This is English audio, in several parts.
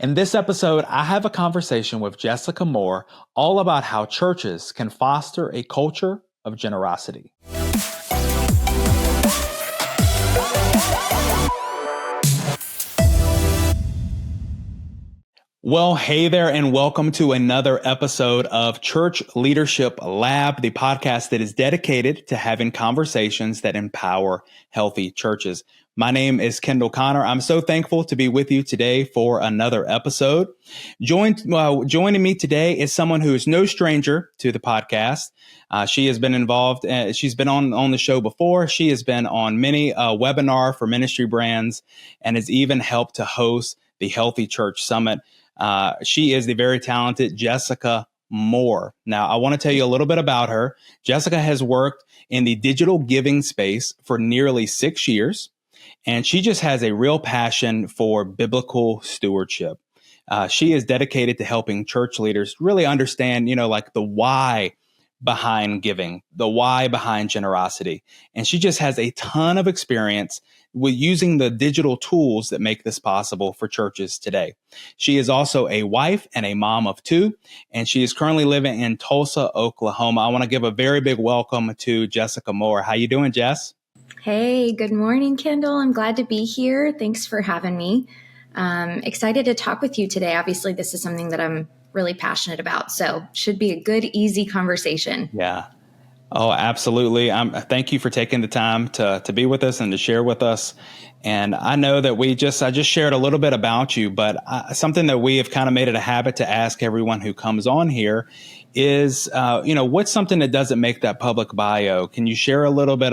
In this episode, I have a conversation with Jessica Moore all about how churches can foster a culture of generosity. Well, hey there, and welcome to another episode of Church Leadership Lab, the podcast that is dedicated to having conversations that empower healthy churches. My name is Kendall Connor. I'm so thankful to be with you today for another episode. Joining me today is someone who is no stranger to the podcast. She has been involved. She's been on the show before. She has been on many webinar for ministry brands and has even helped to host the Healthy Church Summit. She is the very talented Jessica Moore. Now, I want to tell you a little bit about her. Jessica has worked in the digital giving space for nearly 6 years, and she just has a real passion for biblical stewardship. She is dedicated to helping church leaders really understand, like the why behind giving, the why behind generosity. And she just has a ton of experience with using the digital tools that make this possible for churches today. She is also a wife and a mom of two, and she is currently living in Tulsa, Oklahoma. I want to give a very big welcome to Jessica Moore. How you doing, Jess? Hey, good morning, Kendall. I'm glad to be here. Thanks for having me. Excited to talk with you today. Obviously, this is something that I'm really passionate about, so should be a good, easy conversation. Yeah. Oh, absolutely. Thank you for taking the time to be with us and to share with us. And I know that I just shared a little bit about you, but something that we have kind of made it a habit to ask everyone who comes on here is, what's something that doesn't make that public bio? Can you share a little bit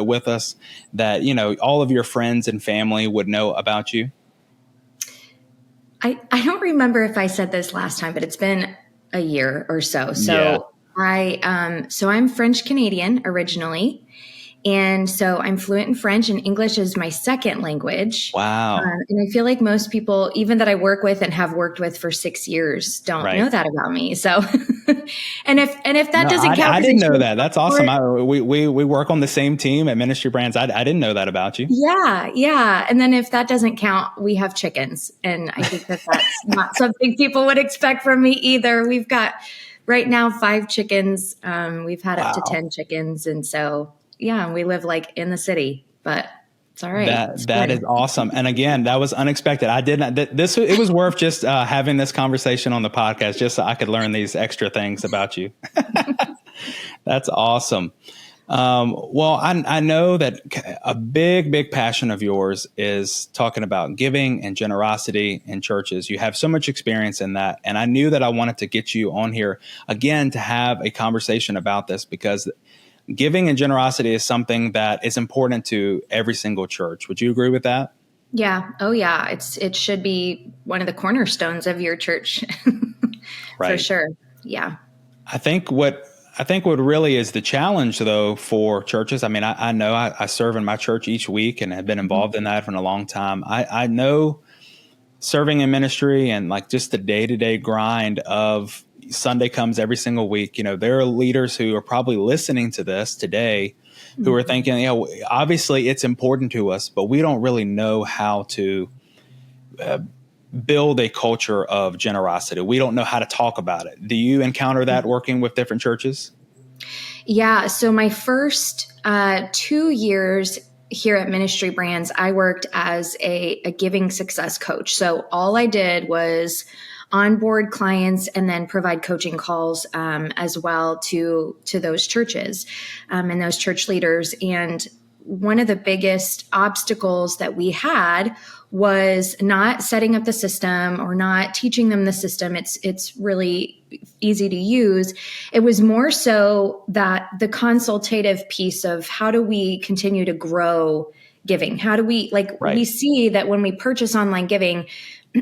with us that, all of your friends and family would know about you? I don't remember if I said this last time, but it's been a year or so. So yeah. I'm French Canadian originally. And so I'm fluent in French, and English is my second language. Wow. And I feel like most people, even that I work with and have worked with for 6 years, don't know that about me. So, and if that doesn't count, I didn't know that. That's awesome. We work on the same team at Ministry Brands. I didn't know that about you. Yeah. And then if that doesn't count, we have chickens, and I think that's not something people would expect from me either. We've got right now 5 chickens. We've had up to 10 chickens, and so. Yeah, we live like in the city, but it's all right. That is awesome. And again, that was unexpected. I did not. It was worth just having this conversation on the podcast, just so I could learn these extra things about you. That's awesome. Well, I know that a big passion of yours is talking about giving and generosity in churches. You have so much experience in that, and I knew that I wanted to get you on here again to have a conversation about this because. Giving and generosity is something that is important to every single church. Would you agree with that? Yeah. Oh, yeah. It should be one of the cornerstones of your church. Right. For sure. Yeah. I think what really is the challenge, though, for churches. I mean, I know I serve in my church each week and have been involved in that for a long time. I know serving in ministry and like just the day-to-day grind of Sunday comes every single week. There are leaders who are probably listening to this today who are thinking, obviously it's important to us, but we don't really know how to build a culture of generosity. We don't know how to talk about it. Do you encounter that working with different churches? Yeah. So my first 2 years here at Ministry Brands, I worked as a giving success coach. So all I did was onboard clients and then provide coaching calls as well to those churches and those church leaders. And one of the biggest obstacles that we had was not setting up the system or not teaching them the system. It's really easy to use. It was more so that the consultative piece of how do we continue to grow giving? How do we we see that when we purchase online giving,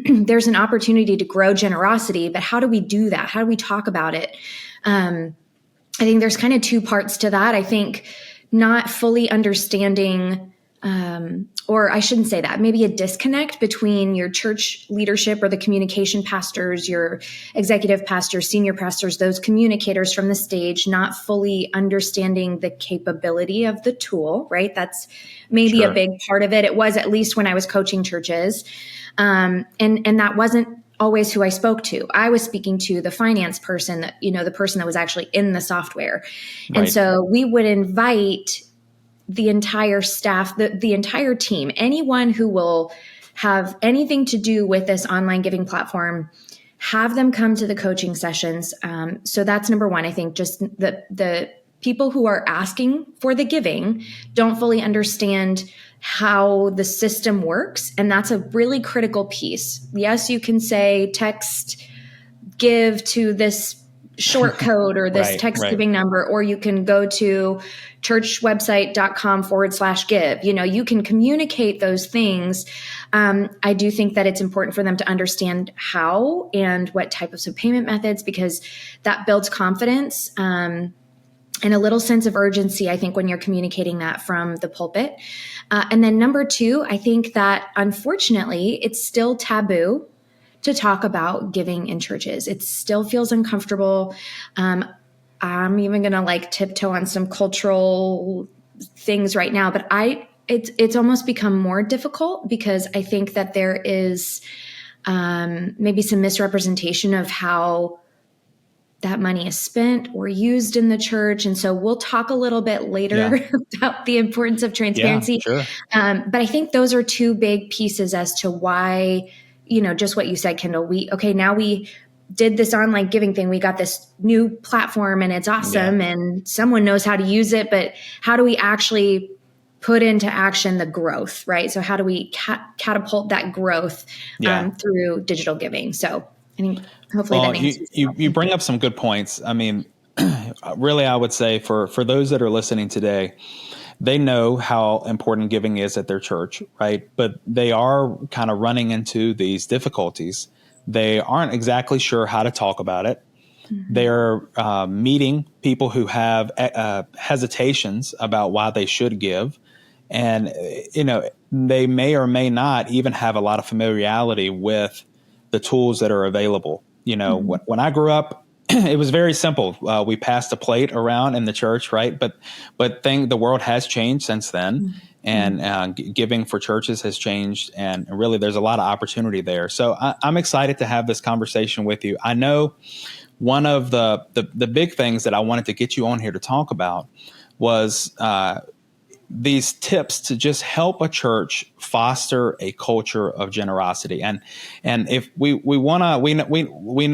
there's an opportunity to grow generosity, but how do we do that? How do we talk about it? I think there's kind of 2 parts to that. I think not fully understanding, or I shouldn't say that, maybe a disconnect between your church leadership or the communication pastors, your executive pastors, senior pastors, those communicators from the stage, not fully understanding the capability of the tool, right? That's maybe a big part of it. It was, at least when I was coaching churches. And that wasn't always who I spoke to. I was speaking to the finance person, that, the person that was actually in the software. And Right. so we would invite the entire staff, the entire team, anyone who will have anything to do with this online giving platform, have them come to the coaching sessions. So that's number one. I think just the people who are asking for the giving don't fully understand how the system works. And that's a really critical piece. Yes, you can say text give to this short code or this text giving number, or you can go to churchwebsite.com/give. You can communicate those things. I do think that it's important for them to understand how and what types of payment methods, because that builds confidence and a little sense of urgency, I think, when you're communicating that from the pulpit. And then number two, I think that unfortunately, it's still taboo to talk about giving in churches. It still feels uncomfortable. I'm even going to tiptoe on some cultural things right now, but it's almost become more difficult because I think that there is maybe some misrepresentation of how that money is spent or used in the church. And so we'll talk a little bit later about the importance of transparency. Yeah, sure. But I think those are two big pieces as to why, just what you said, Kendall, now we did this online giving thing. We got this new platform and it's awesome and someone knows how to use it, but how do we actually put into action the growth, right? So how do we catapult that growth through digital giving? So I think hopefully that answers you bring up some good points. I mean, really, I would say for those that are listening today, they know how important giving is at their church, right? But they are kind of running into these difficulties. They aren't exactly sure how to talk about it. Mm-hmm. They're meeting people who have hesitations about why they should give. And, they may or may not even have a lot of familiarity with the tools that are available. Mm-hmm. When I grew up, it was very simple. We passed a plate around in the church, right? But the world has changed since then, and giving for churches has changed, and really there's a lot of opportunity there. So I'm excited to have this conversation with you. I know one of the big things that I wanted to get you on here to talk about was these tips to just help a church foster a culture of generosity. And if we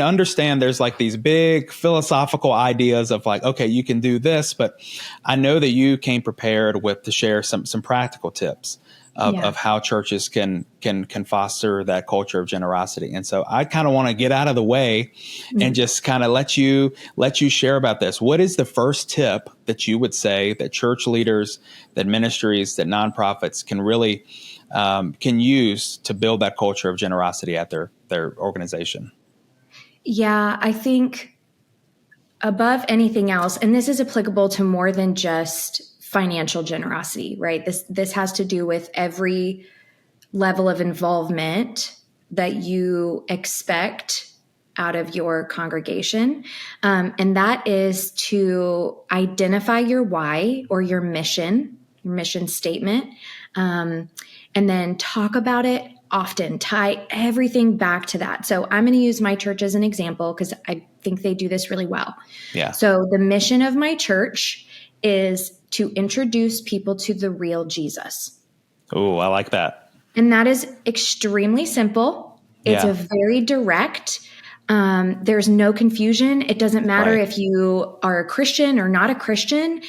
understand there's these big philosophical ideas of okay, you can do this, but I know that you came prepared to share some practical tips of how churches can foster that culture of generosity. And so I kind of want to get out of the way and just kind of let you share about this. What is the first tip that you would say that church leaders, that ministries, that nonprofits can really can use to build that culture of generosity at their organization? Yeah, I think above anything else, and this is applicable to more than just financial generosity, right? This has to do with every level of involvement that you expect out of your congregation. And that is to identify your why or your mission statement, and then talk about it often, tie everything back to that. So I'm going to use my church as an example because I think they do this really well. Yeah. So the mission of my church is to introduce people to the real Jesus. Oh, I like that. And that is extremely simple. It's a very direct. There's no confusion. It doesn't matter if you are a Christian or not a Christian.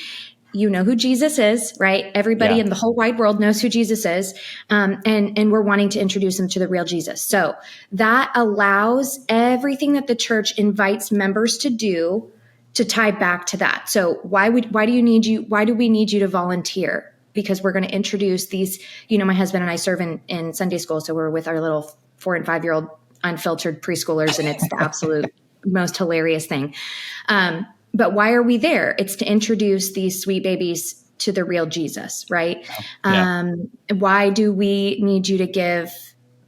You know who Jesus is, right? Everybody in the whole wide world knows who Jesus is. And we're wanting to introduce them to the real Jesus. So that allows everything that the church invites members to do to tie back to that. So why do we need you to volunteer? Because we're going to introduce these, my husband and I serve in Sunday school. So we're with our little 4 and 5-year-old unfiltered preschoolers, and it's the absolute most hilarious thing. But why are we there? It's to introduce these sweet babies to the real Jesus, right? Why do we need you to give?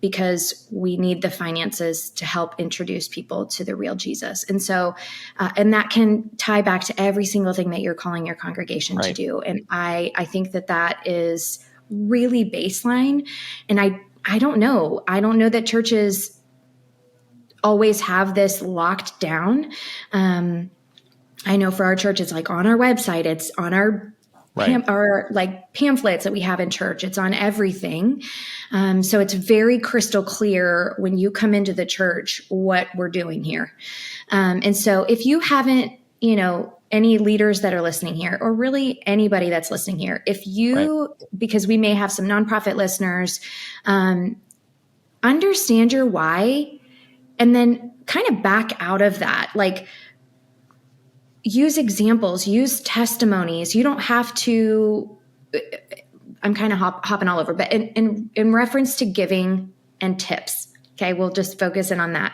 Because we need the finances to help introduce people to the real Jesus. And so, and that can tie back to every single thing that you're calling your congregation to do. And I think that is really baseline. And I don't know. I don't know that churches always have this locked down. I know for our church, it's like on our website, it's on our our like pamphlets that we have in church. It's on everything. So it's very crystal clear when you come into the church what we're doing here. And so if you haven't, any leaders that are listening here, or really anybody that's listening here, if you, because we may have some nonprofit listeners, understand your why, and then kind of back out of that. Like, use examples, use testimonies. You don't have to, I'm kind of hopping all over, but in reference to giving and tips, okay, we'll just focus in on that.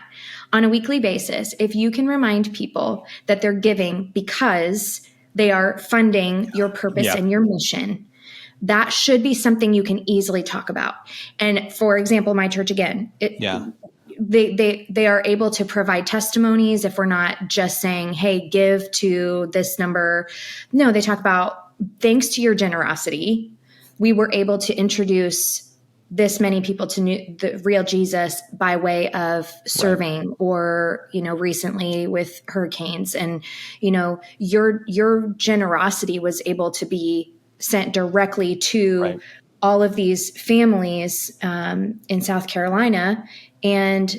On a weekly basis, if you can remind people that they're giving because they are funding your purpose and your mission, that should be something you can easily talk about. And for example, my church, again, they are able to provide testimonies if we're not just saying, hey, give to this number. No, they talk about, thanks to your generosity, we were able to introduce this many people to the real Jesus by way of serving, or, recently with hurricanes. And, your generosity was able to be sent directly to all of these families in South Carolina. And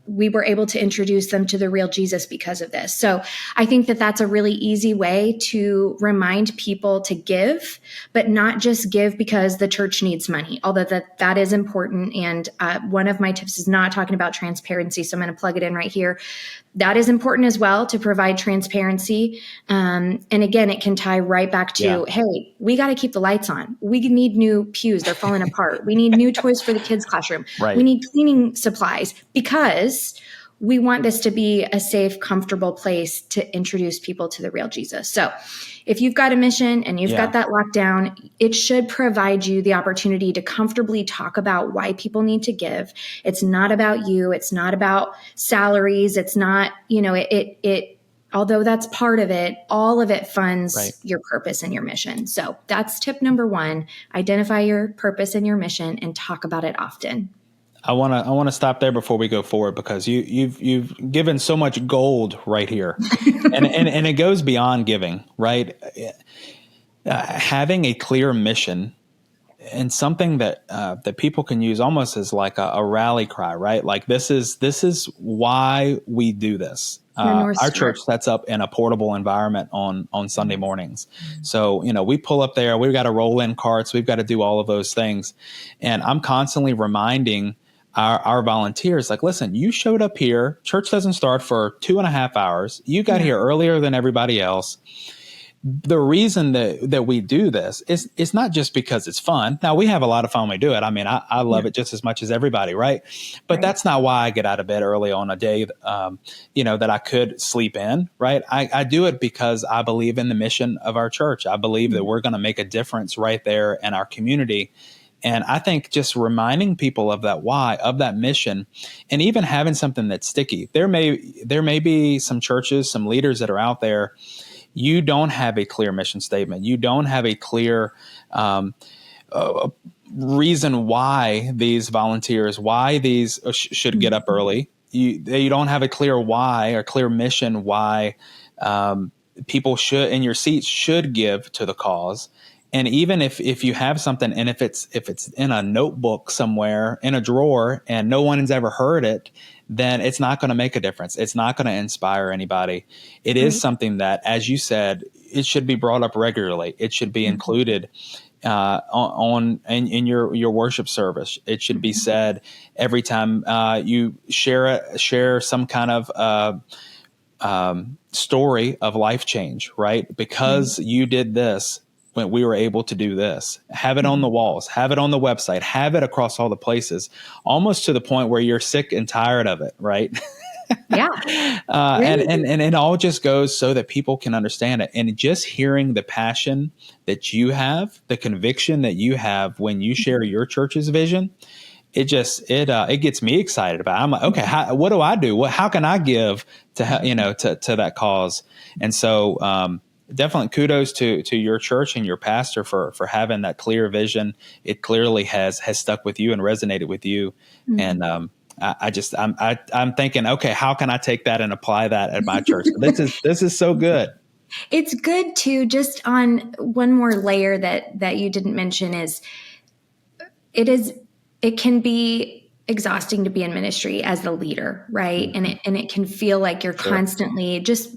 we were able to introduce them to the real Jesus because of this. So I think that that's a really easy way to remind people to give, but not just give because the church needs money, although that is important. And one of my tips is not talking about transparency. So I'm going to plug it in right here. That is important as well, to provide transparency. And again, it can tie right back to, hey, we got to keep the lights on. We need new pews. They're falling apart. We need new toys for the kids' classroom. We need cleaning supplies, because we want this to be a safe, comfortable place to introduce people to the real Jesus. So if you've got a mission and you've got that locked down, it should provide you the opportunity to comfortably talk about why people need to give. It's not about you. It's not about salaries. It's not, although that's part of it, all of it funds your purpose and your mission. So that's tip number one: identify your purpose and your mission and talk about it often. I want to stop there before we go forward, because you've given so much gold right here, and it goes beyond giving, right? Having a clear mission, and something that people can use almost as like a rally cry, right? Like, this is why we do this. Our church sets up in a portable environment on Sunday mornings. So, we pull up there, we've got to roll in carts, we've got to do all of those things. And I'm constantly reminding our volunteers, like, listen, you showed up here, church doesn't start for 2.5 hours. You got here earlier than everybody else. The reason that we do this is it's not just because it's fun. Now, we have a lot of fun when we do it. I mean, I love it just as much as everybody, right? But that's not why I get out of bed early on a day, that I could sleep in, right? I do it because I believe in the mission of our church. I believe that we're going to make a difference right there in our community. And I think just reminding people of that why, of that mission, and even having something that's sticky. There may be some churches, some leaders that are out there, you don't have a clear mission statement. You don't have a clear reason why these volunteers, why these should get up early. You don't have a clear why or clear mission why people should, in your seats, should give to the cause. And even if you have something, and if it's in a notebook somewhere in a drawer and no one has ever heard it, then it's not going to make a difference. It's not going to inspire anybody. It is something that, as you said, it should be brought up regularly. It should be included in your worship service. It should be said every time you share some kind of story of life change, right? Because you did this, when we were able to do this. Have it on the walls, have it on the website, have it across all the places, almost to the point where you're sick and tired of it, right? Yeah. And it all just goes so that people can understand it. And just hearing the passion that you have, the conviction that you have when you share your church's vision, it gets me excited about it. I'm like, okay, what do I do? How can I give to that cause? And so, definitely kudos to your church and your pastor for having that clear vision. It clearly has stuck with you and resonated with you. Mm-hmm. And I'm thinking, okay, how can I take that and apply that at my church? So this is so good. It's good too. Just on one more layer that you didn't mention is it can be exhausting to be in ministry as the leader, right? Mm-hmm. And it can feel like you're Sure. constantly just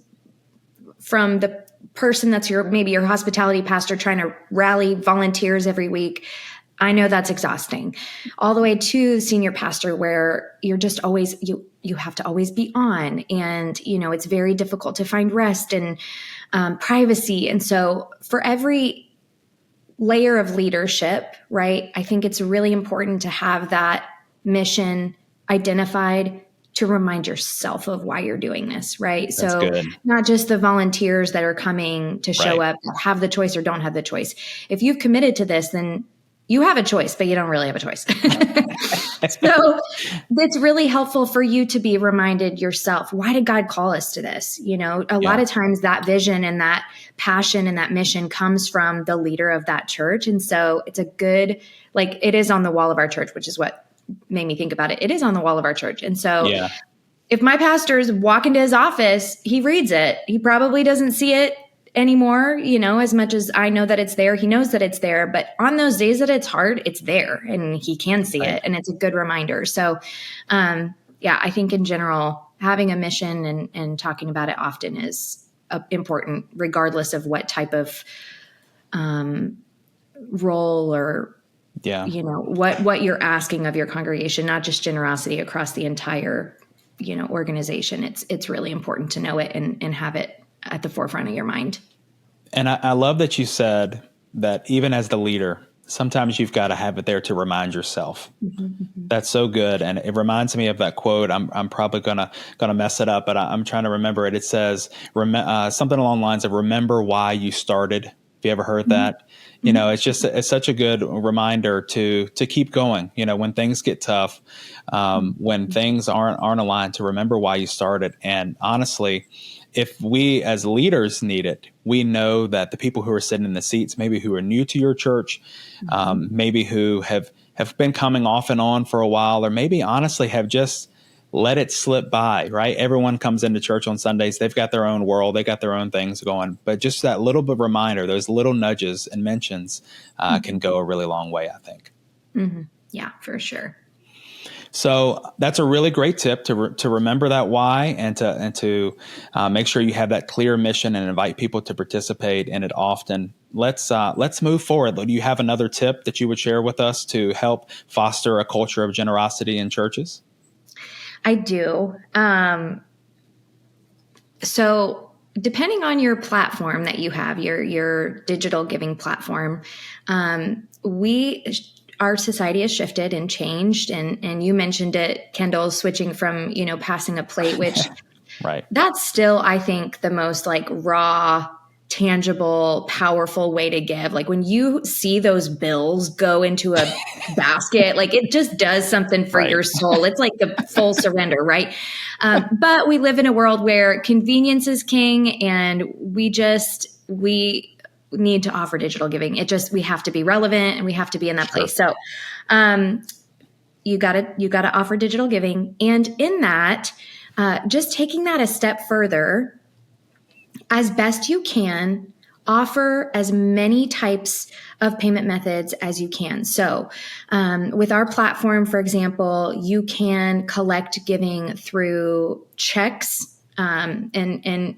from the person that's maybe your hospitality pastor trying to rally volunteers every week. I know that's exhausting, all the way to senior pastor where you're just always, you have to always be on, and, it's very difficult to find rest and privacy. And so for every layer of leadership, right, I think it's really important to have that mission identified, to remind yourself of why you're doing this, right? That's so good. Not just the volunteers that are coming to show Right. up, have the choice or don't have the choice. If you've committed to this, then you have a choice, but you don't really have a choice. So it's really helpful for you to be reminded yourself, why did God call us to this? A lot of times that vision and that passion and that mission comes from the leader of that church. And so it's a good, it is on the wall of our church, which is what made me think about it. It is on the wall of our church. And so if my pastor's walk into his office, he reads it. He probably doesn't see it anymore, as much as I know that it's there. He knows that it's there, but on those days that it's hard, it's there and he can see it, and it's a good reminder. So, I think in general, having a mission and talking about it often is important, regardless of what type of role or what you're asking of your congregation, not just generosity across the entire organization. It's really important to know it and have it at the forefront of your mind. And I love that you said that even as the leader, sometimes you've got to have it there to remind yourself. Mm-hmm. That's so good. And it reminds me of that quote. I'm probably gonna mess it up, but I'm trying to remember it. It says something along the lines of "Remember why you started." Have you ever heard that? Mm-hmm. It's such a good reminder to keep going. When things get tough, when things aren't aligned, to remember why you started. And honestly, if we as leaders need it, we know that the people who are sitting in the seats, maybe who are new to your church, maybe who have been coming off and on for a while, or maybe honestly have just let it slip by, right? Everyone comes into church on Sundays. They've got their own world. They got their own things going. But just that little bit of reminder, those little nudges and mentions can go a really long way, I think. Mm-hmm. Yeah, for sure. So that's a really great tip to remember that why and to make sure you have that clear mission and invite people to participate in it often. Let's move forward. Do you have another tip that you would share with us to help foster a culture of generosity in churches? I do. So depending on your platform that you have, your digital giving platform, our society has shifted and changed. And you mentioned it, Kendall, switching from, passing a plate, which right. That's still, I think, the most raw, tangible, powerful way to give. When you see those bills go into a basket, it just does something for your soul. It's like the full surrender, right? But we live in a world where convenience is king, and we need to offer digital giving. We have to be relevant and we have to be in that place. So, you gotta offer digital giving. And in that, just taking that a step further, as best you can, offer as many types of payment methods as you can. So, with our platform, for example, you can collect giving through checks, and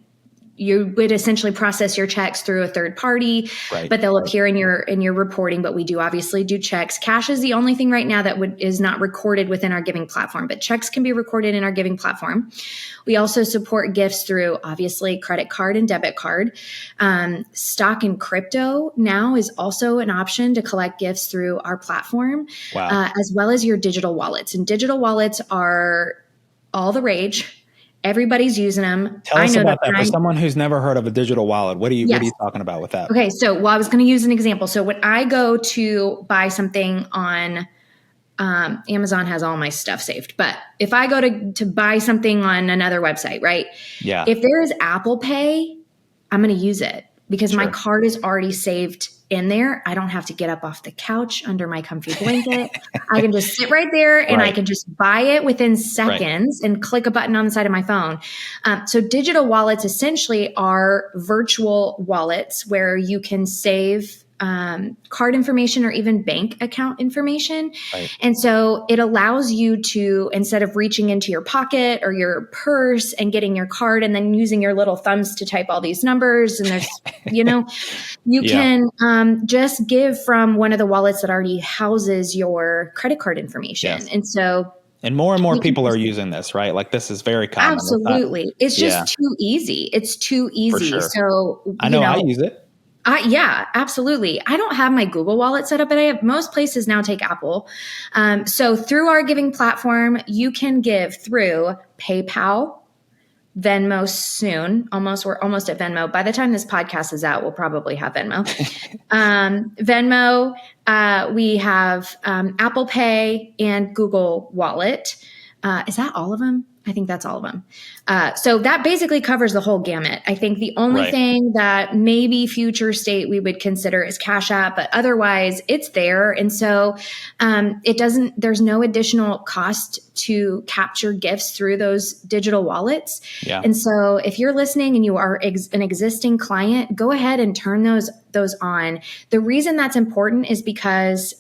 you would essentially process your checks through a third party, but they'll appear in your reporting. But we do obviously do checks. Cash is the only thing right now that is not recorded within our giving platform, but checks can be recorded in our giving platform. We also support gifts through obviously credit card and debit card. Stock and crypto now is also an option to collect gifts through our platform, as well as your digital wallets. And digital wallets are all the rage. Everybody's using them. Tell us about that. For someone who's never heard of a digital wallet, what are you talking about with that? Okay, so I was going to use an example. So when I go to buy something on Amazon, has all my stuff saved. But if I go to buy something on another website, right? Yeah. If there is Apple Pay, I'm going to use it because my Sure. card is already saved in there. I don't have to get up off the couch under my comfy blanket. I can just sit right there and I Right. can just buy it within seconds and click a button on the side of my phone. So digital wallets essentially are virtual wallets where you can save card information or even bank account information. Right. And so it allows you to, instead of reaching into your pocket or your purse and getting your card and then using your little thumbs to type all these numbers, and there's, you can just give from one of the wallets that already houses your credit card information. Yes. And so and more people are using this, right? Like this is very common. absolutely. It's just too easy. It's too easy. For sure. So I know I use it. Yeah, absolutely. I don't have my Google Wallet set up, but most places now take Apple. So through our giving platform, you can give through PayPal, Venmo soon. We're almost at Venmo. By the time this podcast is out, we'll probably have Venmo. Venmo, we have Apple Pay and Google Wallet. Is that all of them? I think that's all of them. So that basically covers the whole gamut. I think the only thing that maybe future state we would consider is Cash App, but otherwise it's there. And so there's no additional cost to capture gifts through those digital wallets. Yeah. And so if you're listening and you are an existing client, go ahead and turn those on. The reason that's important is because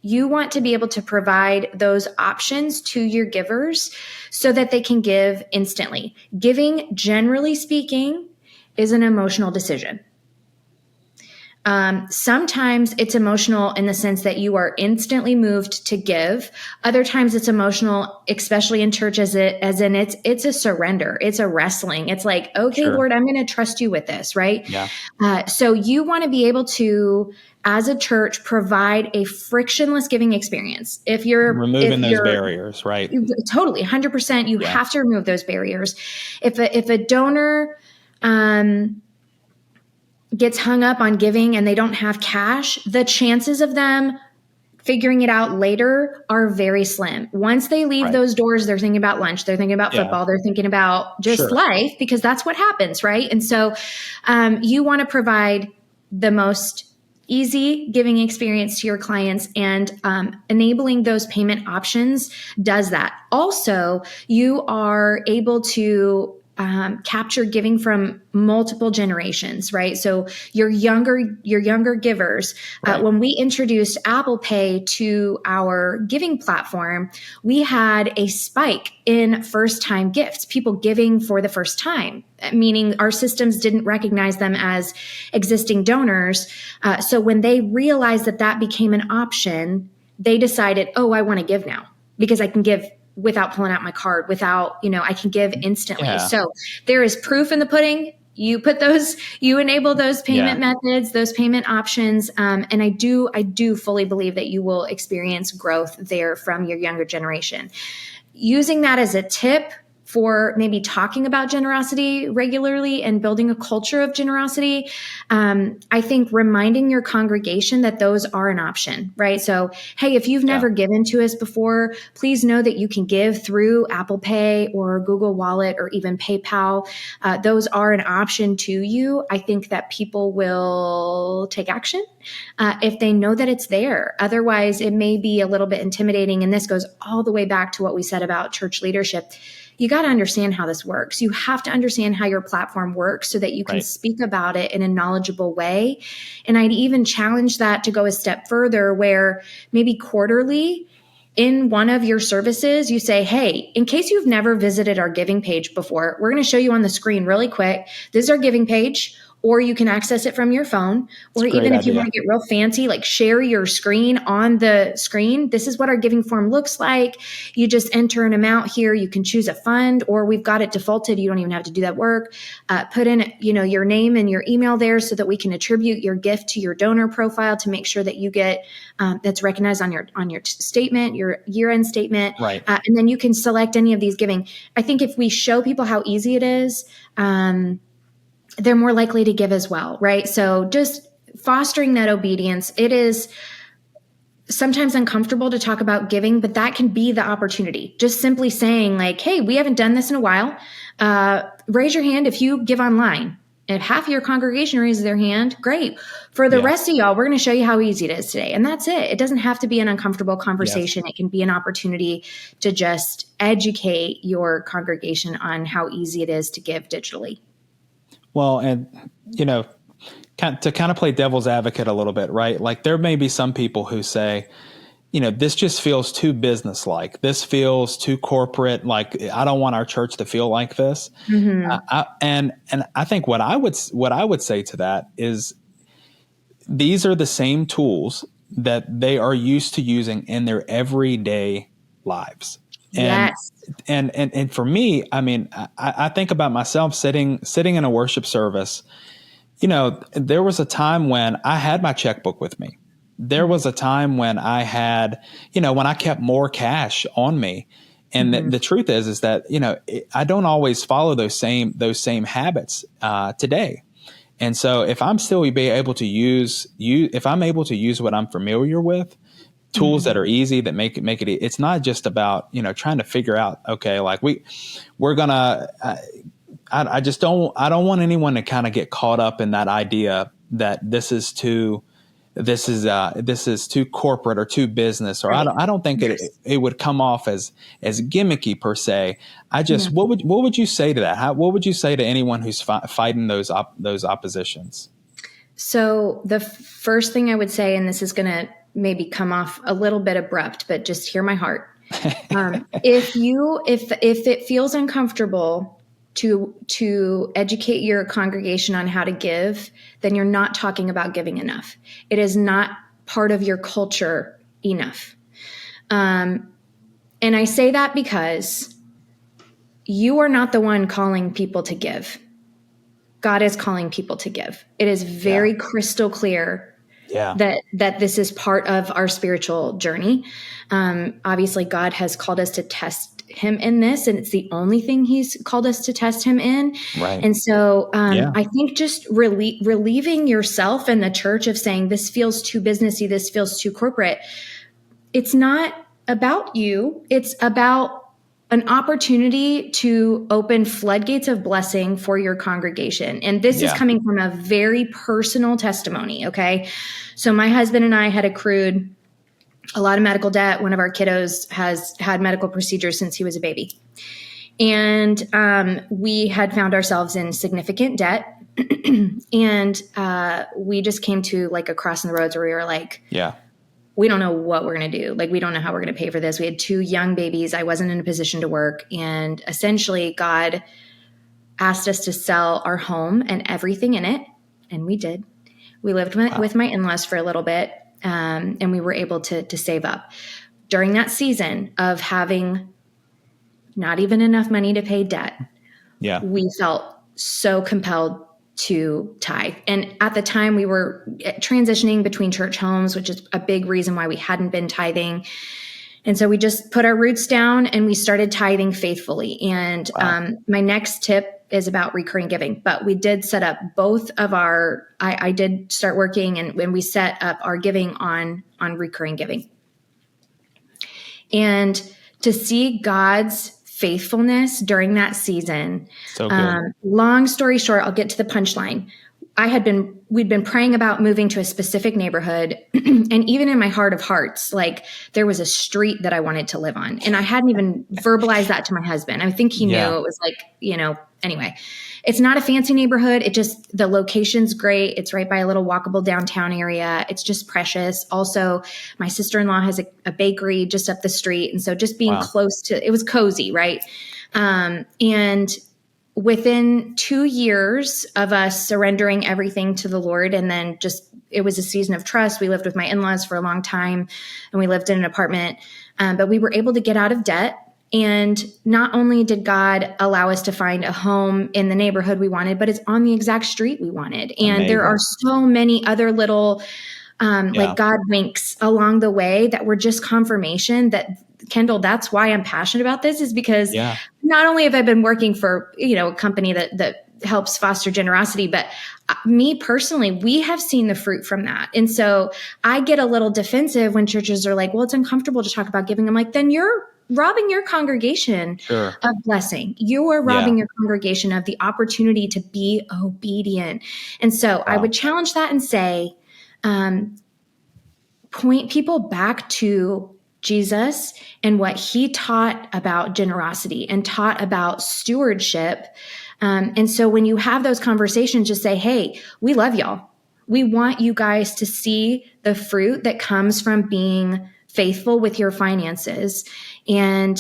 you want to be able to provide those options to your givers so that they can give instantly. Giving, generally speaking, is an emotional decision. Sometimes it's emotional in the sense that you are instantly moved to give. Other times it's emotional, especially in church, it's a surrender. It's a wrestling. It's like, okay, Sure. Lord, I'm going to trust you with this, right? Yeah. So you want to be able to, as a church, provide a frictionless giving experience. If you're removing those barriers, right? Totally, 100%. You have to remove those barriers. If a donor gets hung up on giving and they don't have cash, the chances of them figuring it out later are very slim. Once they leave those doors, they're thinking about lunch, they're thinking about football, they're thinking about just life, because that's what happens, right? And so you want to provide the most easy giving experience to your clients, and enabling those payment options does that. Also, you are able to capture giving from multiple generations, right? So your younger givers, when we introduced Apple Pay to our giving platform, we had a spike in first-time gifts, people giving for the first time, meaning our systems didn't recognize them as existing donors. So when they realized that became an option, they decided, oh, I want to give now because I can give without pulling out my card, I can give instantly. Yeah. So there is proof in the pudding. You enable those payment methods, those payment options. And I do fully believe that you will experience growth there from your younger generation. Using that as a tip for maybe talking about generosity regularly and building a culture of generosity, I think reminding your congregation that those are an option, right? So, hey, if you've never given to us before, please know that you can give through Apple Pay or Google Wallet or even PayPal. Those are an option to you. I think that people will take action if they know that it's there. Otherwise, it may be a little bit intimidating. And this goes all the way back to what we said about church leadership. You got to understand how this works. You have to understand how your platform works so that you can speak about it in a knowledgeable way. And I'd even challenge that to go a step further, where maybe quarterly in one of your services, you say, hey, in case you've never visited our giving page before, we're going to show you on the screen really quick. This is our giving page. Or you can access it from your phone, or even if you want to get real fancy, like share your screen on the screen. This is what our giving form looks like. You just enter an amount here. You can choose a fund, or we've got it defaulted. You don't even have to do that work. Put in, your name and your email there so that we can attribute your gift to your donor profile to make sure that you get that's recognized on your statement, your year-end statement. Right. And then you can select any of these giving. I think if we show people how easy it is, they're more likely to give as well, right? So just fostering that obedience. It is sometimes uncomfortable to talk about giving, but that can be the opportunity. Just simply saying like, hey, we haven't done this in a while. Raise your hand if you give online. If half of your congregation raises their hand, great. For the rest of y'all, we're going to show you how easy it is today. And that's it. It doesn't have to be an uncomfortable conversation. It can be an opportunity to just educate your congregation on how easy it is to give digitally. Well, and, to kind of play devil's advocate a little bit, right? Like there may be some people who say, this just feels too business-like. This feels too corporate. Like I don't want our church to feel like this. And I think what I would say to that is these are the same tools that they are used to using in their everyday lives. And and for me, I mean, I think about myself sitting in a worship service. There was a time when I had my checkbook with me. There was a time when I had, when I kept more cash on me. And the truth is that, I don't always follow those same habits today. And so if I'm still able to use what I'm familiar with, tools that are easy, that make it, it's not just about, trying to figure out, okay, like we're gonna, I don't want anyone to kind of get caught up in that idea that this is too corporate or too business, or I don't think it would come off as gimmicky per se. What would you say to that? What would you say to anyone who's fighting those oppositions? So the first thing I would say, and this is going to maybe come off a little bit abrupt, but just hear my heart. If it feels uncomfortable to educate your congregation on how to give, then you're not talking about giving enough. It is not part of your culture enough. And I say that because you are not the one calling people to give. God is calling people to give. It is very crystal clear that this is part of our spiritual journey. Obviously, God has called us to test him in this, and it's the only thing he's called us to test him in. Right. And so I think just relieving yourself and the church of saying this feels too businessy, this feels too corporate. It's not about you. It's about an opportunity to open floodgates of blessing for your congregation. And this is coming from a very personal testimony. Okay. So my husband and I had accrued a lot of medical debt. One of our kiddos has had medical procedures since he was a baby. And we had found ourselves in significant debt. And we just came to like a crossing the roads where we were like, we don't know what we're going to do. Like, we don't know how we're going to pay for this. We had 2 young babies. I wasn't in a position to work. And essentially God asked us to sell our home and everything in it. And we did. We lived with my in-laws for a little bit. And we were able to save up. During that season of having not even enough money to pay debt, we felt so compelled to tithe. And at the time we were transitioning between church homes, which is a big reason why we hadn't been tithing. And so we just put our roots down and we started tithing faithfully. And my next tip is about recurring giving, but we did set up both of our, I did start working and when we set up our giving on recurring giving. And to see God's faithfulness during that season. So good. Long story short, I'll get to the punchline. We'd been praying about moving to a specific neighborhood. And even in my heart of hearts, like there was a street that I wanted to live on. And I hadn't even verbalized that to my husband. I think he knew. It was like, anyway, it's not a fancy neighborhood. The location's great. It's right by a little walkable downtown area. It's just precious. Also, my sister-in-law has a bakery just up the street. And so just being close to, it was cozy, right? And within 2 years of us surrendering everything to the Lord, and then it was a season of trust. We lived with my in-laws for a long time and we lived in an apartment, but we were able to get out of debt. And not only did God allow us to find a home in the neighborhood we wanted, but it's on the exact street we wanted. And Amazing. There are so many other little, like God winks along the way that were just confirmation that, Kendall, that's why I'm passionate about this, is because not only have I been working for, a company that helps foster generosity, but me personally, we have seen the fruit from that. And so I get a little defensive when churches are like, well, it's uncomfortable to talk about giving. I'm like, then you're robbing your congregation Sure. of blessing. You are Yeah. robbing your congregation of the opportunity to be obedient. And so I Wow. would challenge that and say, point people back to Jesus and what he taught about generosity and taught about stewardship. And so when you have those conversations, just say, hey, we love y'all. We want you guys to see the fruit that comes from being faithful with your finances. And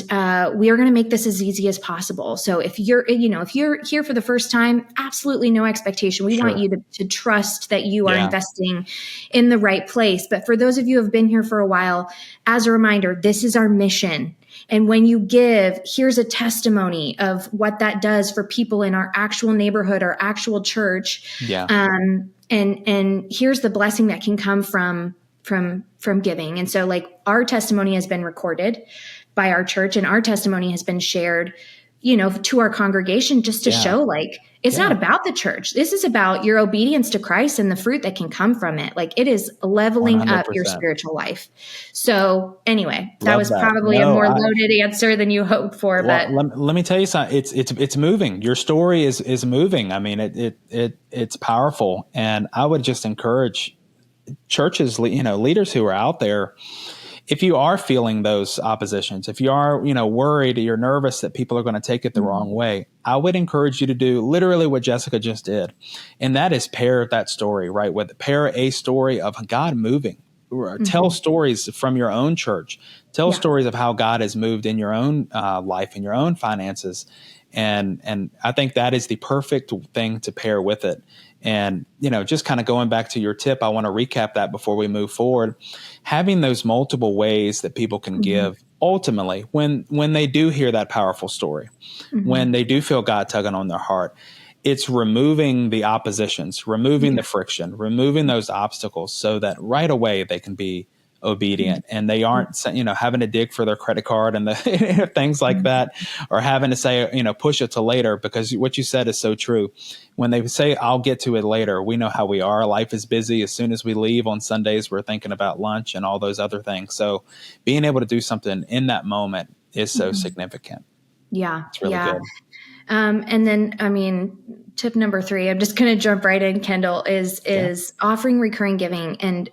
we are going to make this as easy as possible. So if you're here for the first time, absolutely no expectation. We want Sure. you to trust that you are Yeah. investing in the right place. But for those of you who have been here for a while, as a reminder, this is our mission. And when you give, here's a testimony of what that does for people in our actual neighborhood, our actual church. Yeah. And here's the blessing that can come from giving. And so like our testimony has been recorded by our church and our testimony has been shared, to our congregation just to show like, it's not about the church. This is about your obedience to Christ and the fruit that can come from it. Like it is leveling 100%. up your spiritual life. So anyway, that Love was that. probably a more loaded answer than you hoped for, Well, but let me tell you something. It's moving. Your story is moving. I mean, it's powerful. And I would just encourage churches, leaders who are out there, if you are feeling those oppositions, if you are, worried, you're nervous that people are going to take it the wrong way, I would encourage you to do literally what Jessica just did. And that is pair that story, right? Pair a story of God moving. Tell stories from your own church. Tell stories of how God has moved in your own life, in your own finances. And I think that is the perfect thing to pair with it. And, just kind of going back to your tip, I want to recap that before we move forward. Having those multiple ways that people can give, ultimately, when they do hear that powerful story, when they do feel God tugging on their heart, it's removing the oppositions, removing the friction, removing those obstacles so that right away they can be obedient and they aren't, having to dig for their credit card and the things like that, or having to say, push it to later, because what you said is so true. When they say, I'll get to it later, we know how we are. Life is busy. As soon as we leave on Sundays, we're thinking about lunch and all those other things. So being able to do something in that moment is so significant. Yeah. It's really good. And then, tip number 3, I'm just going to jump right in, Kendall, is offering recurring giving and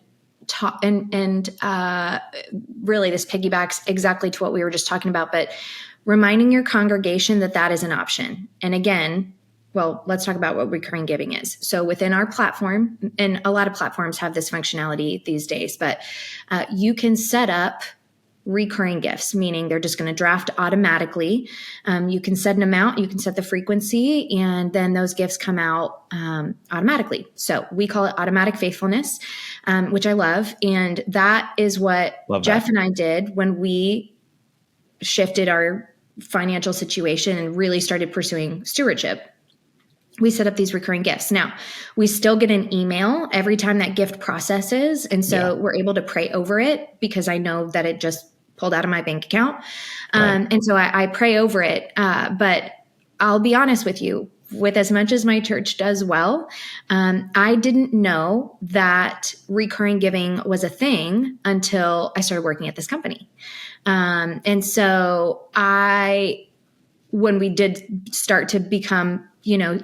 really this piggybacks exactly to what we were just talking about, but reminding your congregation that is an option. And again, well, let's talk about what recurring giving is. So within our platform, and a lot of platforms have this functionality these days, but you can set up recurring gifts, meaning they're just going to draft automatically. You can set an amount, you can set the frequency, and then those gifts come out automatically. So we call it automatic faithfulness, which I love. And that is what Jeff and I did when we shifted our financial situation and really started pursuing stewardship. We set up these recurring gifts. Now, we still get an email every time that gift processes. And so we're able to pray over it because I know that it just pulled out of my bank account. And so I pray over it. But I'll be honest with you, with as much as my church does well, I didn't know that recurring giving was a thing until I started working at this company. And so when we did start to become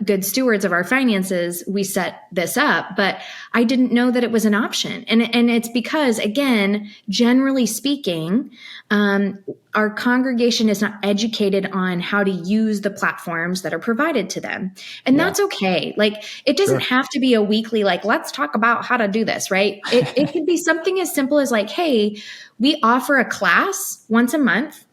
good stewards of our finances, we set this up, but I didn't know that it was an option. And it's because, again, generally speaking, our congregation is not educated on how to use the platforms that are provided to them. And that's okay. Like, it doesn't have to be a weekly, let's talk about how to do this, right? It could be something as simple as hey, we offer a class once a month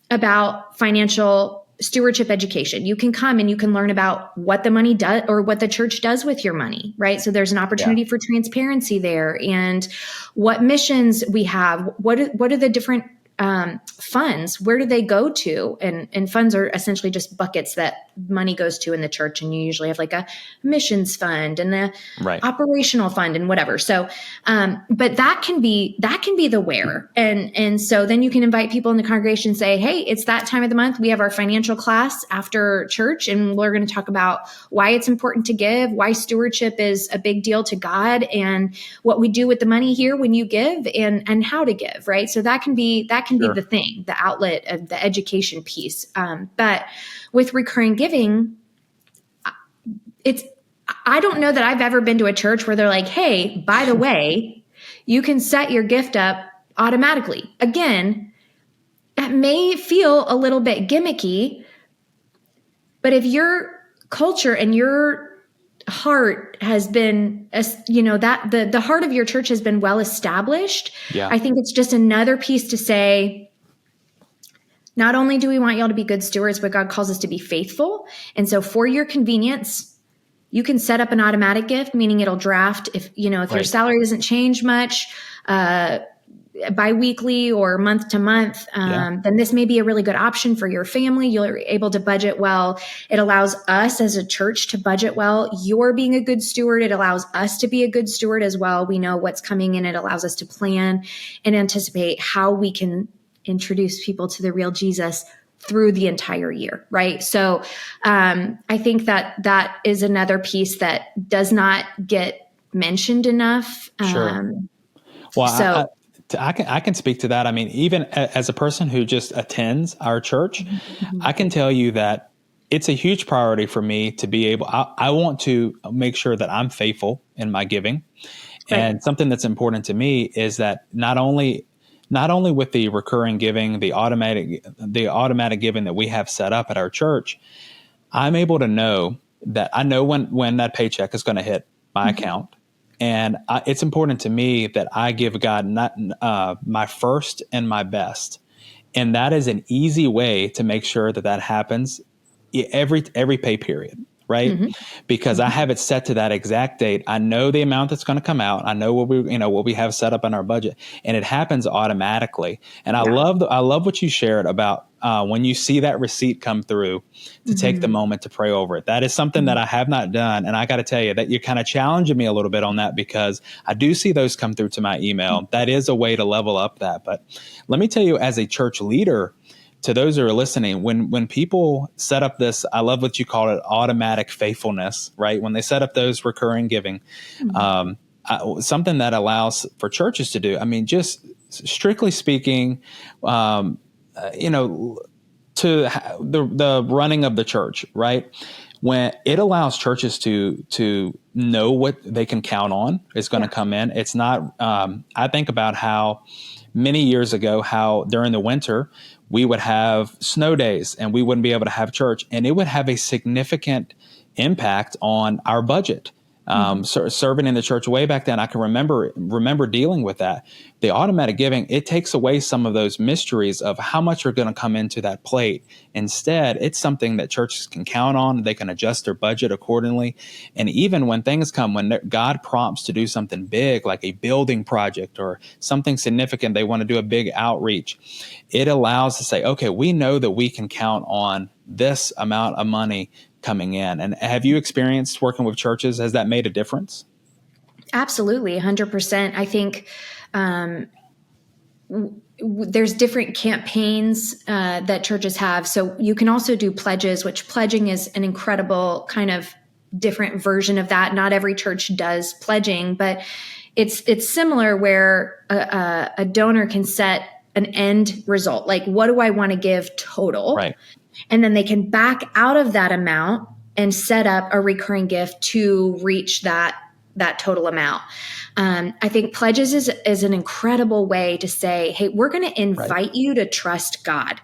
about financial stewardship education. You can come and you can learn about what the money does or what the church does with your money, right? So there's an opportunity for transparency there, and what missions we have. What are the different funds? Where do they go to? And funds are essentially just buckets that money goes to in the church. And you usually have a missions fund and a operational fund and whatever. So, but that can be the where. And so then you can invite people in the congregation and say, hey, it's that time of the month. We have our financial class after church, and we're going to talk about why it's important to give, why stewardship is a big deal to God, and what we do with the money here when you give, and how to give, right? So that can be that can be Sure. the thing, the outlet of the education piece. But with recurring giving, I don't know that I've ever been to a church where they're like, hey, by the way, you can set your gift up automatically. Again, that may feel a little bit gimmicky, but if your culture and your heart has been, that the heart of your church has been well established, Yeah. I think it's just another piece to say, not only do we want y'all to be good stewards, but God calls us to be faithful. And so for your convenience, you can set up an automatic gift, meaning it'll draft if your salary doesn't change much, biweekly or month to month, then this may be a really good option for your family. You're able to budget well. It allows us as a church to budget well. You're being a good steward. It allows us to be a good steward as well. We know what's coming in. It allows us to plan and anticipate how we can introduce people to the real Jesus through the entire year, right? So I think that is another piece that does not get mentioned enough. Sure. Well, I can speak to that. I mean, even as a person who just attends our church, I can tell you that it's a huge priority for me to be able, I want to make sure that I'm faithful in my giving. Right. And something that's important to me is that not only with the recurring giving, the automatic giving that we have set up at our church, I'm able to know that I know when that paycheck is going to hit my account. And it's important to me that I give God not my first and my best. And that is an easy way to make sure that happens every pay period. Right. Because I have it set to that exact date. I know the amount that's going to come out. I know what we have set up in our budget, and it happens automatically. And I love what you shared about when you see that receipt come through to take the moment to pray over it. That is something that I have not done. And I got to tell you that you're kind of challenging me a little bit on that, because I do see those come through to my email. That is a way to level up that. But let me tell you, as a church leader, to those who are listening, when people set up this, I love what you call it, automatic faithfulness, right? When they set up those recurring giving, something that allows for churches to do. I mean, just strictly speaking, to the running of the church, right? When it allows churches to know what they can count on is going to come in. It's not. I think about how many years ago, how during the winter we would have snow days and we wouldn't be able to have church, and it would have a significant impact on our budget. Serving in the church way back then, I can remember dealing with that. The automatic giving, it takes away some of those mysteries of how much are going to come into that plate. Instead, it's something that churches can count on. They can adjust their budget accordingly. And even when things come, when God prompts to do something big, like a building project or something significant, they want to do a big outreach, it allows to say, okay, we know that we can count on this amount of money coming in. And have you experienced working with churches? Has that made a difference? Absolutely, 100%. I think there's different campaigns that churches have. So you can also do pledges, which pledging is an incredible kind of different version of that. Not every church does pledging, but it's similar, where a donor can set an end result. Like, what do I want to give total? Right. And then they can back out of that amount and set up a recurring gift to reach that total amount. I think pledges is an incredible way to say, hey, we're going to invite you to trust God.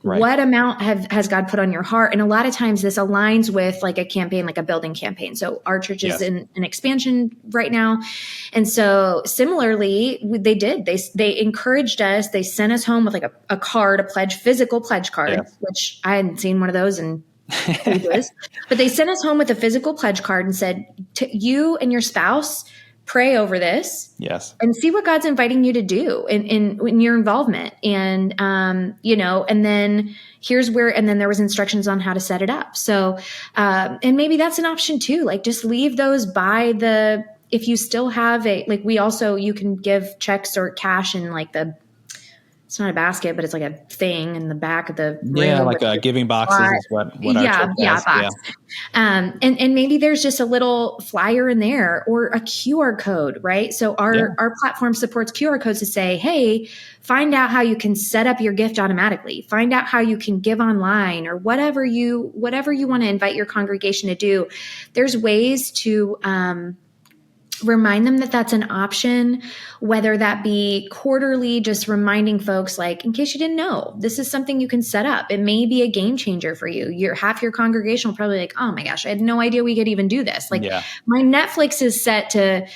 Right. What amount has God put on your heart? And a lot of times this aligns with like a campaign, like a building campaign. So our church is in an expansion right now. And so similarly, they encouraged us. They sent us home with like a card, a physical pledge card, which I hadn't seen one of those in ages. But they sent us home with a physical pledge card and said, you and your spouse, pray over this, and see what God's inviting you to do in your involvement. And, and then and then there was instructions on how to set it up. So, and maybe that's an option too. Like, just leave those if you still have you can give checks or cash in like the it's not a basket, but it's like a thing in the back of the Yeah, room like with a giving boxes slot. is what our church Yeah, has. Yeah, box. And maybe there's just a little flyer in there or a QR code, right? So yeah, our platform supports QR codes to say, hey, find out how you can set up your gift automatically. Find out how you can give online or whatever you want to invite your congregation to do. There's ways to remind them that that's an option, whether that be quarterly, just reminding folks, like, in case you didn't know, this is something you can set up. It may be a game changer for you. Half your congregation will probably be like, oh my gosh, I had no idea we could even do this. Like, yeah. my Netflix is set to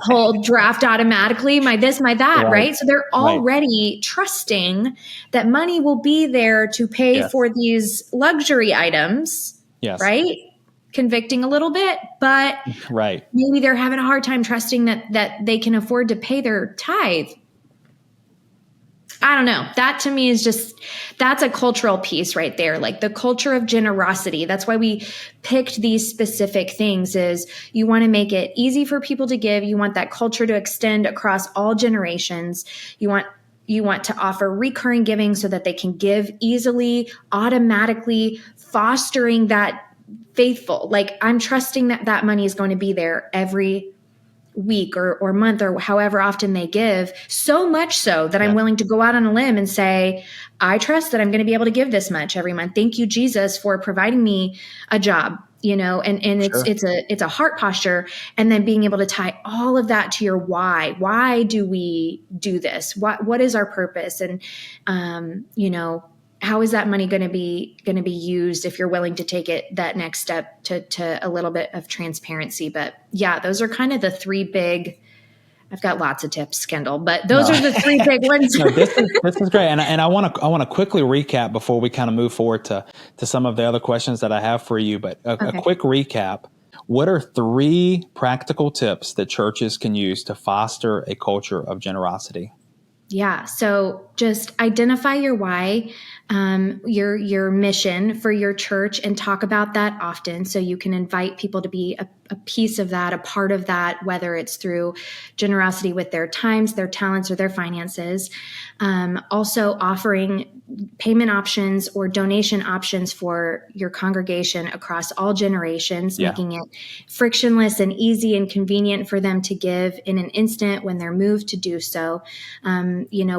pull draft automatically, my this, my that, Right, right? So they're right. already trusting that money will be there to pay Yes, for these luxury items, yes, right? Convicting a little bit, but right. maybe they're having a hard time trusting that they can afford to pay their tithe. I don't know. That to me is that's a cultural piece right there. Like the culture of generosity. That's why we picked these specific things. Is you want to make it easy for people to give. You want that culture to extend across all generations. You want to offer recurring giving so that they can give easily, automatically, fostering that faithful. Like, I'm trusting that money is going to be there every week or month or however often they give, so much so that I'm Yes, willing to go out on a limb and say, I trust that I'm going to be able to give this much every month. Thank you, Jesus, for providing me a job, and sure. it's a heart posture. And then being able to tie all of that to your why do we do this? What is our purpose? And how is that money going to be used, if you're willing to take it that next step to a little bit of transparency? But yeah, those are kind of the three big. I've got lots of tips, Kendall, but those No, are the three big ones. no. This is great, and I want to quickly recap before we kind of move forward to some of the other questions that I have for you. But a Okay. quick recap: what are 3 practical tips that churches can use to foster a culture of generosity? Yeah. So just identify your why, your mission for your church, and talk about that often. So you can invite people to be a piece of that, a part of that, whether it's through generosity with their times, their talents, or their finances. Also offering payment options or donation options for your congregation across all generations, Yeah, making it frictionless and easy and convenient for them to give in an instant when they're moved to do so.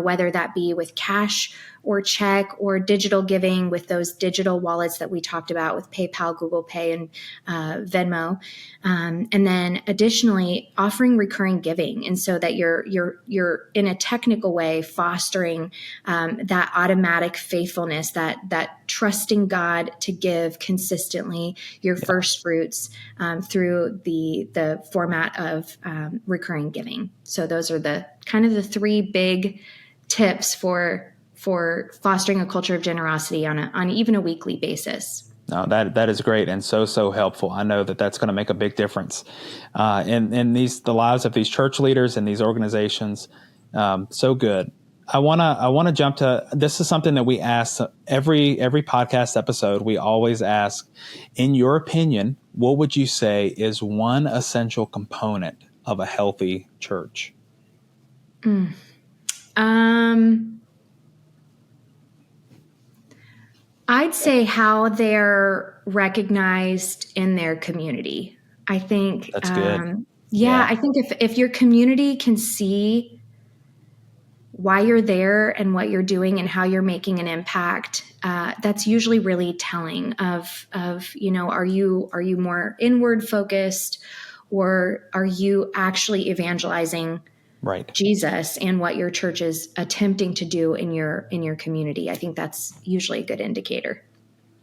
Whether that be with cash or check or digital giving with those digital wallets that we talked about with PayPal, Google Pay, and Venmo. And then additionally offering recurring giving. And so that you're in a technical way fostering that automatic faithfulness, that trusting God to give consistently your first fruits through the format of recurring giving. So those are the kind of the 3 big tips for fostering a culture of generosity on even a weekly basis. no, that is great and so helpful. I know that that's going to make a big difference in the lives of these church leaders and these organizations. So good. I wanna jump to, this is something that we ask every podcast episode. We always ask, in your opinion, what would you say is one essential component of a healthy church? I'd say how they're recognized in their community. I think, That's good. Yeah. I think if your community can see why you're there and what you're doing and how you're making an impact, that's usually really telling of are you more inward focused, or are you actually evangelizing Right. Jesus and what your church is attempting to do in your community? I think that's usually a good indicator.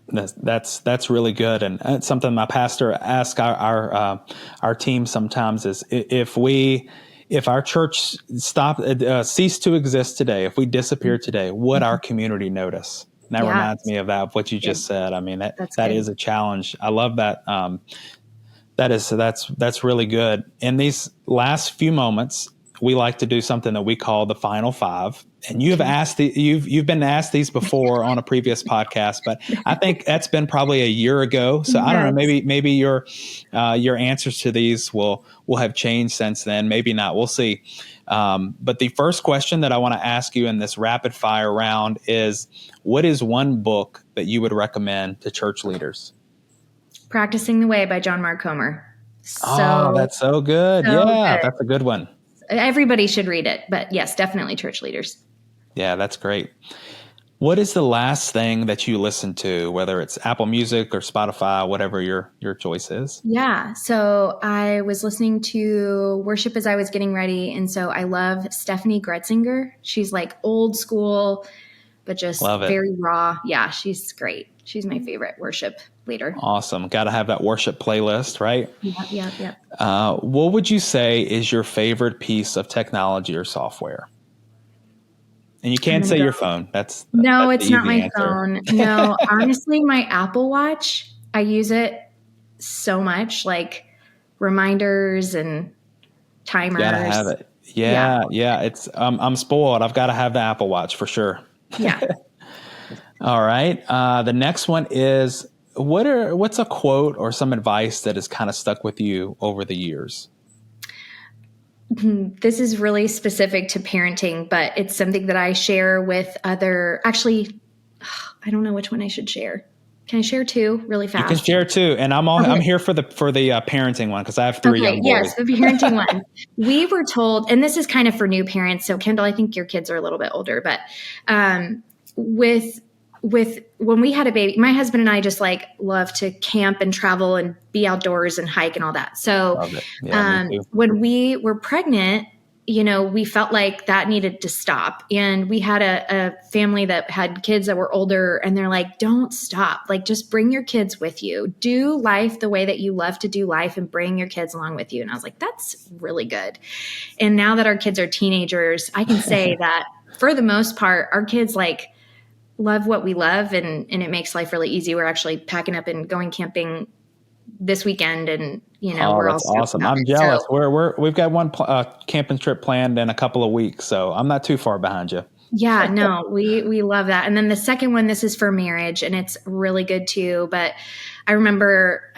That's really good, and it's something my pastor asks our team sometimes is, if our church ceased to exist today, if we disappear today, would our community notice? And that Yeah, reminds me of what you good. just said. I mean, That's that good. is a challenge. I love that. That's really good. In these last few moments, we like to do something that we call the final five. And you've been asked these before on a previous podcast, but I think that's been probably a year ago. So I don't know, maybe your answers to these will have changed since then. Maybe not. We'll see. But the first question that I want to ask you in this rapid fire round is, what is one book that you would recommend to church leaders? Practicing the Way by John Mark Comer. That's so good. That's a good one. Everybody should read it, but yes, definitely church leaders. Yeah, that's great. What is the last thing that you listen to, whether it's Apple Music or Spotify, whatever your choice is? Yeah. So I was listening to worship as I was getting ready. And so I love Stephanie Gretzinger. She's like old school, but just very raw. Yeah, she's great. She's my favorite worship leader. Awesome. Got to have that worship playlist, right? Yeah. What would you say is your favorite piece of technology or software? And you can't say your phone. That's it's not my answer. phone. No, honestly, my Apple Watch, I use it so much, like reminders and timers. Gotta have it. Yeah. It's I'm spoiled. I've got to have the Apple Watch for sure. Yeah. All right. The next one is, what's a quote or some advice that has kind of stuck with you over the years? This is really specific to parenting, but it's something that I share with actually, I don't know which one I should share. Can I share two really fast? You can share two. And I'm here for the parenting one, because I have three young boys. Yes, the parenting one. We were told, and this is kind of for new parents. So Kendall, I think your kids are a little bit older, but with when we had a baby, my husband and I just like love to camp and travel and be outdoors and hike and all that. So when we were pregnant, we felt like that needed to stop. And we had a family that had kids that were older, and they're like, don't stop. Like, just bring your kids with you. Do life the way that you love to do life and bring your kids along with you. And I was like, that's really good. And now that our kids are teenagers, I can say that for the most part, our kids like love what we love, and it makes life really easy. We're actually packing up and going camping this weekend, and we're that's all awesome. I'm jealous. So, we've got one camping trip planned in a couple of weeks, so I'm not too far behind you. Yeah, no, we love that. And then the second one, this is for marriage, and it's really good too. But I remember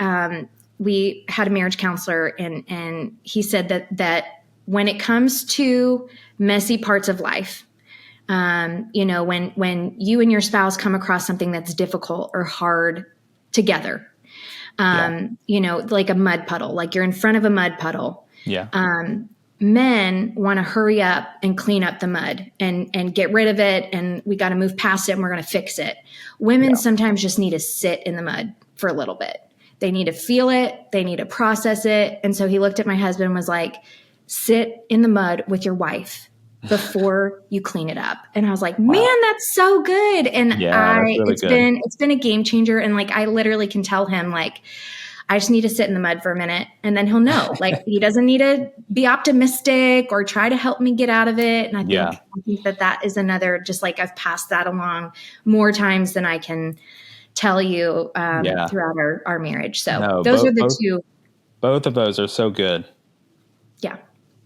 we had a marriage counselor, and he said that when it comes to messy parts of life, when you and your spouse come across something that's difficult or hard together, like a mud puddle, like you're in front of a mud puddle. Yeah. Men want to hurry up and clean up the mud and get rid of it. And we got to move past it, and we're going to fix it. Women sometimes just need to sit in the mud for a little bit. They need to feel it. They need to process it. And so he looked at my husband and was like, sit in the mud with your wife before you clean it up. And I was like, man, that's so good. And it's been a game changer. And like, I literally can tell him, like, I just need to sit in the mud for a minute, and then he'll know. Like, he doesn't need to be optimistic or try to help me get out of it. And I think that is another, just like, I've passed that along more times than I can tell you throughout our marriage. So those are the two. Both of those are so good. Yeah.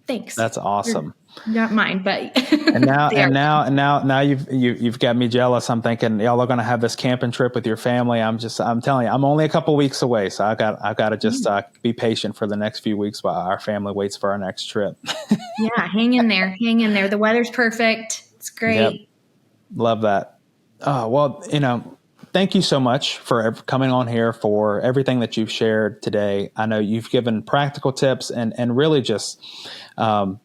Thanks. That's awesome. Not mine, but and now you've got me jealous. I'm thinking y'all are going to have this camping trip with your family. I'm telling you, I'm only a couple weeks away, so I've got to just be patient for the next few weeks while our family waits for our next trip. Yeah, hang in there. The weather's perfect. It's great. Yep. Love that. Well, thank you so much for coming on here, for everything that you've shared today. I know you've given practical tips and really just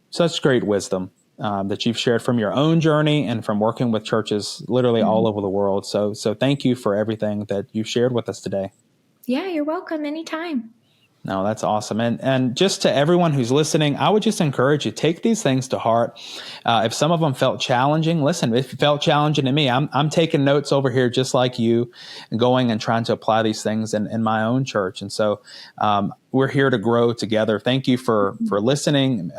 such great wisdom that you've shared from your own journey and from working with churches literally all over the world. So thank you for everything that you shared with us today. Yeah, you're welcome. Anytime. No, that's awesome. And just to everyone who's listening, I would just encourage you, take these things to heart. If some of them felt challenging, listen, if it felt challenging to me, I'm taking notes over here just like you, and going and trying to apply these things in my own church. And so we're here to grow together. Thank you for listening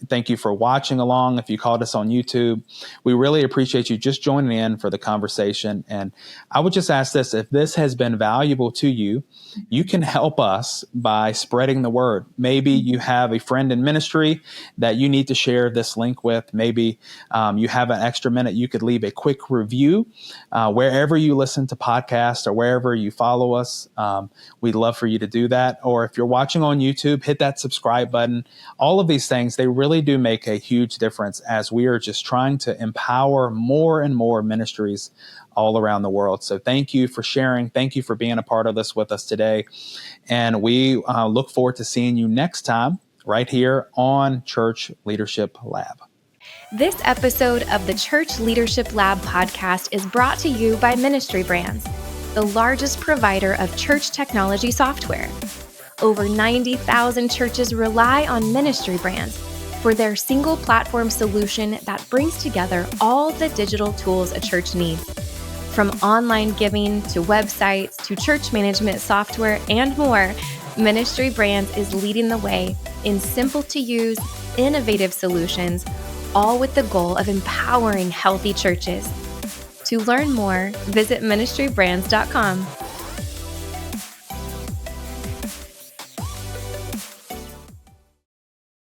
Thank you for watching along. If you called us on YouTube, we really appreciate you just joining in for the conversation. And I would just ask this, if this has been valuable to you, you can help us by spreading the word. Maybe you have a friend in ministry that you need to share this link with. Maybe you have an extra minute. You could leave a quick review wherever you listen to podcasts or wherever you follow us. We'd love for you to do that. Or if you're watching on YouTube, hit that subscribe button. All of these things, they really do make a huge difference as we are just trying to empower more and more ministries all around the world. So thank you for sharing. Thank you for being a part of this with us today. And we look forward to seeing you next time right here on Church Leadership Lab. This episode of the Church Leadership Lab podcast is brought to you by Ministry Brands, the largest provider of church technology software. Over 90,000 churches rely on Ministry Brands for their single platform solution that brings together all the digital tools a church needs. From online giving to websites to church management software and more, Ministry Brands is leading the way in simple to use, innovative solutions, all with the goal of empowering healthy churches. To learn more, visit ministrybrands.com.